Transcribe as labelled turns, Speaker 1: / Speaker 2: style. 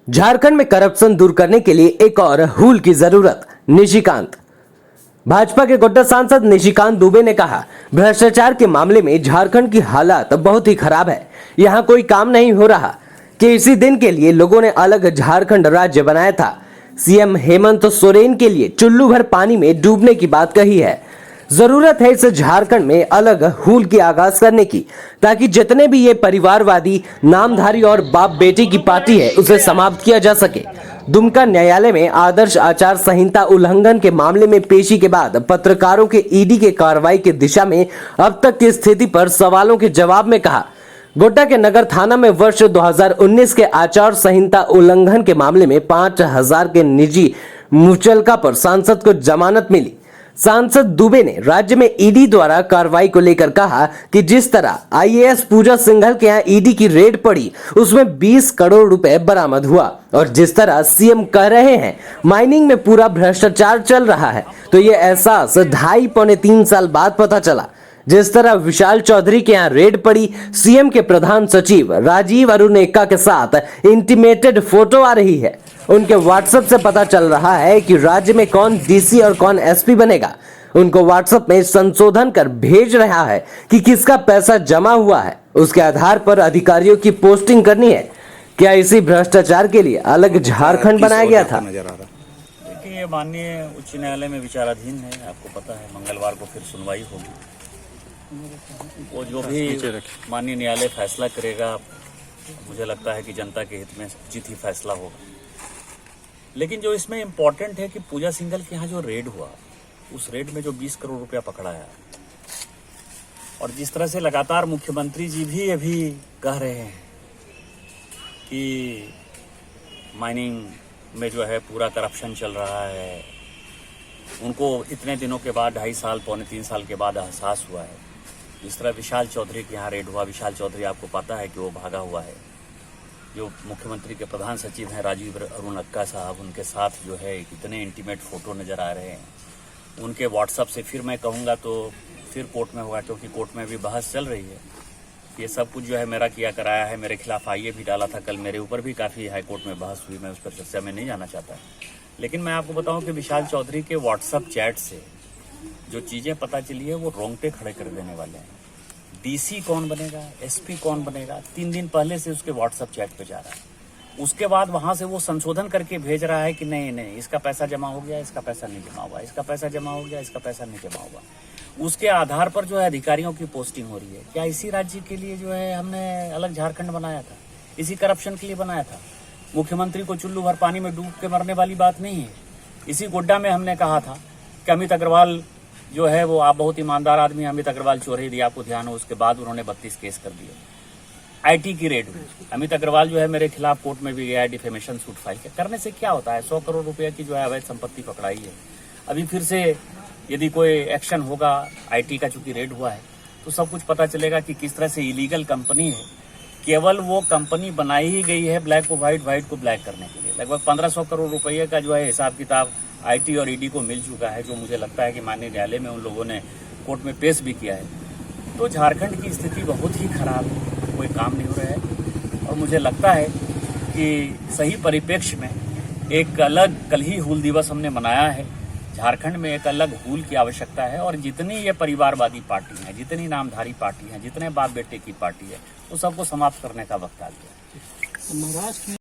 Speaker 1: झारखंड में करप्शन दूर करने के लिए एक और हूल की जरूरत। निशिकांत। भाजपा के गोड्डा सांसद निशिकांत दुबे ने कहा, भ्रष्टाचार के मामले में झारखंड की हालत बहुत ही खराब है। यहाँ कोई काम नहीं हो रहा कि इसी दिन के लिए लोगों ने अलग झारखंड राज्य बनाया था। सीएम हेमंत सोरेन के लिए चुल्लू भर पानी में डूबने की बात कही है। जरूरत है इस झारखंड में अलग हूल की आगाज करने की, ताकि जितने भी ये परिवारवादी नामधारी और बाप बेटी की पार्टी है उसे समाप्त किया जा सके। दुमका न्यायालय में आदर्श आचार संहिता उल्लंघन के मामले में पेशी के बाद पत्रकारों के ईडी के कार्रवाई की दिशा में अब तक की स्थिति पर सवालों के जवाब में कहा, गोड्डा के नगर थाना में वर्ष 2019 के आचार संहिता उल्लंघन के मामले में 5000 के निजी मुचलका पर सांसद को जमानत मिली। सांसद दुबे ने राज्य में ईडी द्वारा कार्रवाई को लेकर कहा कि जिस तरह आईएएस पूजा सिंघल के यहाँ ईडी की रेड पड़ी उसमें 20 करोड़ रुपए बरामद हुआ, और जिस तरह सीएम कह रहे हैं माइनिंग में पूरा भ्रष्टाचार चल रहा है, तो ये एहसास 2.5-3 साल बाद पता चला। जिस तरह विशाल चौधरी के यहाँ रेड पड़ी, सीएम के प्रधान सचिव राजीव अरुण एक्का के साथ इंटीमेटेड फोटो आ रही है। उनके व्हाट्सएप से पता चल रहा है कि राज्य में कौन डीसी और कौन एसपी बनेगा। उनको व्हाट्सएप में संशोधन कर भेज रहा है कि किसका पैसा जमा हुआ है, उसके आधार पर अधिकारियों की पोस्टिंग करनी है। क्या इसी भ्रष्टाचार के लिए अलग झारखंड बनाया गया था?
Speaker 2: देखिए, ये माननीय उच्च न्यायालय में विचाराधीन है। आपको पता है मंगलवार को फिर सुनवाई होगी। वो जो भी माननीय न्यायालय फैसला करेगा, मुझे लगता है कि जनता के हित में उचित ही फैसला होगा। लेकिन जो इसमें इम्पोर्टेंट है कि पूजा सिंघल के यहाँ जो रेड हुआ, उस रेड में जो 20 करोड़ रुपया पकड़ा है, और जिस तरह से लगातार मुख्यमंत्री जी भी अभी कह रहे हैं कि माइनिंग में जो है पूरा करप्शन चल रहा है, उनको इतने दिनों के बाद 2.5 साल 3 साल के बाद एहसास हुआ है। जिस तरह विशाल चौधरी के यहाँ रेड हुआ, विशाल चौधरी आपको पता है कि वो भागा हुआ है। जो मुख्यमंत्री के प्रधान सचिव हैं राजीव अरुण एक्का साहब, उनके साथ जो है कितने इंटीमेट फोटो नज़र आ रहे हैं। उनके व्हाट्सएप से फिर मैं कहूँगा तो फिर कोर्ट में होगा, क्योंकि कोर्ट में भी बहस चल रही है। ये सब कुछ जो है मेरा किया कराया है। मेरे खिलाफ आईए भी डाला था, कल मेरे ऊपर भी काफ़ी हाईकोर्ट में बहस हुई। मैं उस पर चर्चा में नहीं जाना चाहता, लेकिन मैं आपको बताऊँ कि विशाल चौधरी के व्हाट्सएप चैट से जो चीज़ें पता चली है वो रोंगटे खड़े कर देने वाले हैं। डीसी कौन बनेगा, एसपी कौन बनेगा, 3 दिन पहले से उसके व्हाट्सएप चैट पे जा रहा है। उसके बाद वहां से वो संशोधन करके भेज रहा है कि नहीं इसका पैसा जमा हो गया, इसका पैसा नहीं जमा हुआ, इसका पैसा जमा हो गया, इसका पैसा नहीं जमा हुआ। उसके आधार पर जो है अधिकारियों की पोस्टिंग हो रही है। क्या इसी राज्य के लिए जो है हमने अलग झारखंड बनाया था? इसी करप्शन के लिए बनाया था? मुख्यमंत्री को चुल्लू भर पानी में डूब के मरने वाली बात नहीं है। इसी गोड्डा में हमने कहा था कि अमित अग्रवाल जो है वो, आप बहुत ईमानदार आदमी, अमित अग्रवाल चोरी दिया, आपको ध्यान हो, उसके बाद उन्होंने 32 केस कर दिए। आईटी की रेड हुई, अमित अग्रवाल जो है मेरे खिलाफ कोर्ट में भी गया है, डिफेमेशन सूट फाइल करने से क्या होता है? 100 करोड़ रुपए की जो है अवैध संपत्ति पकड़ाई है। अभी फिर से यदि कोई एक्शन होगा, आईटी का चूंकि रेड हुआ है, तो सब कुछ पता चलेगा कि किस तरह से इलीगल कंपनी है। केवल वो कंपनी बनाई ही गई है ब्लैक को व्हाइट, व्हाइट को ब्लैक करने के लिए। लगभग 1500 करोड़ रुपये का जो है हिसाब किताब आईटी और ईडी को मिल चुका है, जो मुझे लगता है कि माननीय न्यायालय में उन लोगों ने कोर्ट में पेश भी किया है। तो झारखंड की स्थिति बहुत ही खराब है, कोई काम नहीं हो रहा है। और मुझे लगता है कि सही परिप्रेक्ष्य में एक अलग, कल ही हूल दिवस हमने मनाया है, झारखंड में एक अलग हूल की आवश्यकता है। और जितनी ये परिवारवादी पार्टी है, जितनी नामधारी पार्टी है, जितने बाप बेटे की पार्टी है, वो सबको समाप्त करने का वक्त आ गया।